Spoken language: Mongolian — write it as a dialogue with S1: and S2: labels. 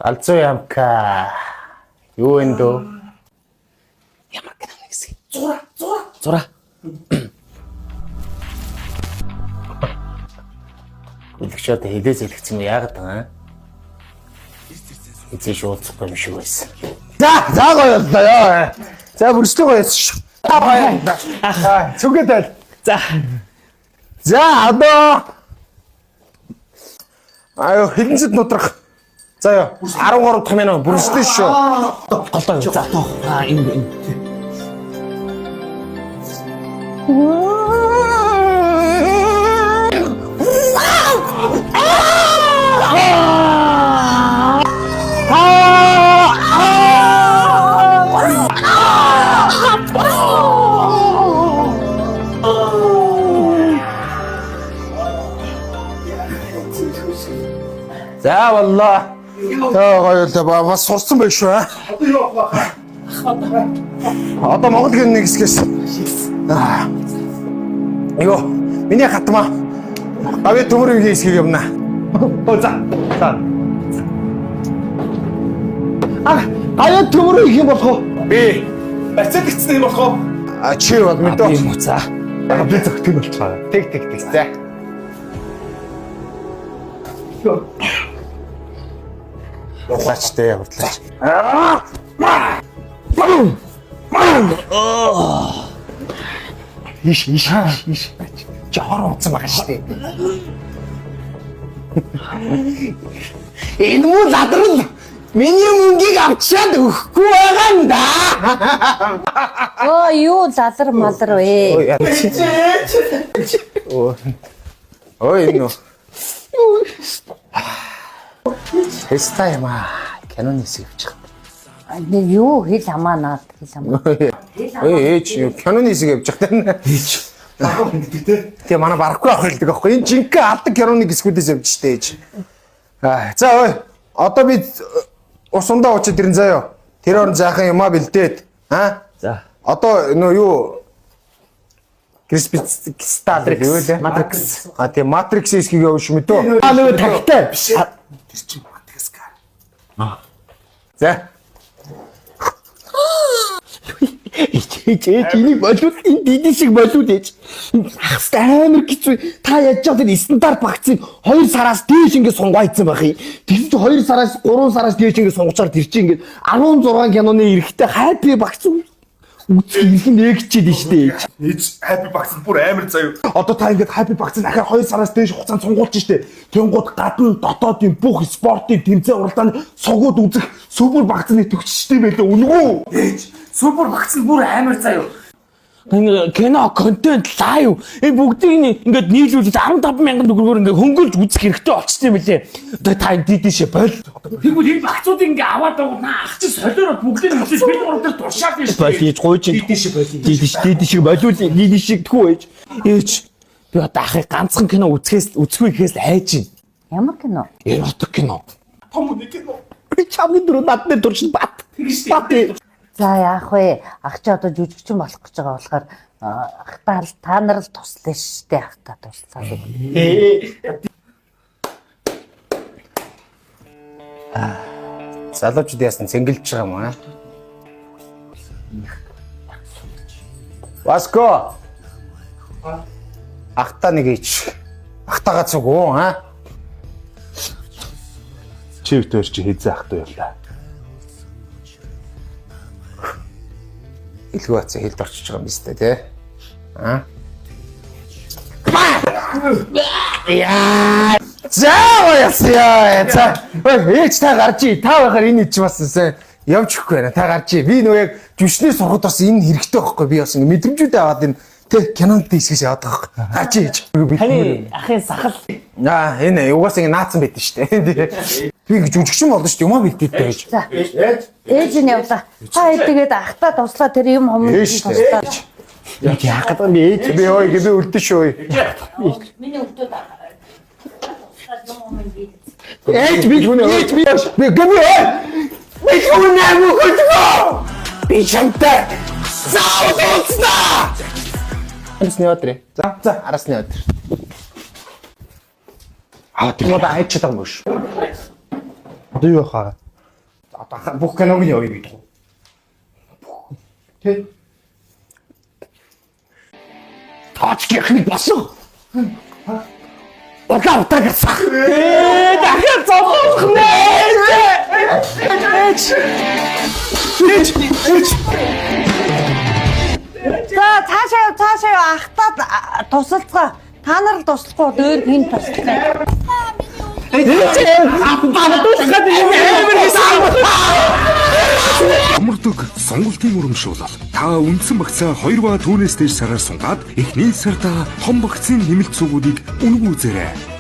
S1: Алцоо ямка. Юу энэ дөө? Ямар гэнэ гэсэн. Зура. Үлгчээд хилээ зэлгцэн яагаад байгаа юм? Эцэг уулзахгүй юм шиг байсан. За гоё боллоо. За бүрстэй гоё байсан. Цүгээд байл. За одоо хилэнцэд нудрах. За яа 13 дахь минут бүрстэй шүү. Голтой. За тоо. Энэ. За валла. Гоё бас сурсан байх шүү. Одоо юу авах вэ? Одоо Монгол гэн нэг хэсгээс. Йоо, миний хатмаа. Аваа төмөрийн хэсгийг явна. За. Аваа төмөрийн хэм болох уу? Би. Бацаад гиссэн юм болох уу? Чи бод мэдээ. Би муцаа. Би зөвхөн болчихоо. Тэг. За. Хурлаачтай хурдлаач. Иш. Жоор унцсан байгаа шүү дээ. Энэ муу задрал миний мөнгийг авчаад өгөхгүй байгаа юм да.
S2: Юу лалар малар вэ?
S1: Ой энэ. Хэстай юм аа. Киноны хэсэг явчих.
S2: Нэг юу хэл хамаа наад хэл хамаа.
S1: Ээж киноны хэсэг явчих тань. Ээж. Тэгээ манай барахгүй авах хэлдэг аахгүй. Энэ жинхэнэ алдаг киноны хэсгүүдээс явж штэ ээж. За ой. Одоо би усундаа уучаад ирэн заяа. Тэр орон заахан юмаа бэлдээд. За. Одоо нөө юу Кристалл юу вэ? Матрикс. Тийм Матрикс хэсгийг явууш мэдөө. Нөгөө тагтай биш. Тэр чинь Мадагаскар. За. Энийг болоод энэ дidi шиг болоод ээж. Амар хэцүү. Та яаж чад энэ стандарт багцыг 2 сараас дээш ингэ сунгайцсан байх юм. Тэр чинь 2 сараас 3 сараас дээш ингэ сунгачаар тэр чинь ингэ 16 киноны эрэхтэй хайпи багц үзэх нэгчээд штэ.
S3: Ээж хайпи багц бүр амар заяа.
S1: Одоо та ингэж хайпи багц дахиад 2 сараас дээш хугацаанд сунгуулж штэ. Тэнгууд гадна дотоодын бүх спортын тэмцээн уралдааны сугууд үзэх супер багцны төгсчтэй байлаа үнэгүй.
S3: Ээж супер багц бүр амар заяа.
S4: Кино, контент, лайв энэ бүгдийг ингээд нийлүүлээд 15,000 төгрөгөөр ингээд хөнгөлж үзэх хэрэгтэй болчихсон юм лээ. Одоо та энэ дидишээ бол.
S3: Тэгвэл энэ багцуудыг ингээд аваад байгаа ах чи солиороо бүгдийг нь үзэж бид гурав дээр туршаад биш.
S4: Болиж гойч дидишээ болиул дидишээ тхүү ээж. Ээж би одоо ахыг ганцхан кино үзэхгүй гэхээс айж
S2: Ямар кино?
S4: Эротик кино.
S3: Том нэг кино.
S4: Чамны дөрөв надны дурчин бат. Бат.
S2: За яах вэ? Ах чи одоо жүжигчин болох гэж байгаа болохоор ахтаа та нар л туслаа штэ ахтаа туслаа.
S1: Залуучууд яасан цэнгэлж байгаа юм аа. Васко. Ахтаа нэг ич. Ахтаага цуг уу аа?
S3: Чивтэр чи хийзээ ахтай явлаа.
S1: Илгүү хацаа хэлд орчиж байгаа юм биш үү те? Яа. За. Ээж та гарч ий. Та байхаар энэ ич бас явж өгөхгүй байна. Та гарч ий. Би нөгөө яг жүшний сургууд бас энэ хэрэгтэй байхгүй. Би бас ингэ мэдрэмжүүдээ аваад энэ тэ кинонд хийсгээс яваад байгаа байхгүй. Гарч ий ээж.
S4: Таны ахын сахал.
S1: Энэ угаас ингэ наацсан байдэн шүү дээ. Би ингэ жүжигчин болно шүү дээ. Юмаа бэлдээдтэй байж.
S2: За. Ээж нь явлаа. Та тэгээд ахтаа туслаа тэр юм хүмүүс туслаа.
S1: Яаж яах гэдэг би ээж би ой би үлдэн шүү.
S2: Миний өвдөд
S1: Ээж би гэби ой. Би юунаа мөхөдгөө. Би чамтай. Саудста. Арасны өдрөө. За арасны өдөр. Тэр мод айч чадах юм биш. Одоо юу хаа? Одоо бүх киног нь явъя гэдэг. Тэ. Тооцгийнхыг босоо. Улаан утаагасах. Дахиад зовох нэ.
S2: За цаашаа ахтаа тусалцгаа. Та нар л туслахгүй дөр хин туслах.
S5: Амардаг сонголтын урамшуулал. Та үндсэн багцаа 2 ба түүнээс дээш сараар сунгаад эхний сарда том багцын нэмэлт цугуудыг үнэн үзээрэй.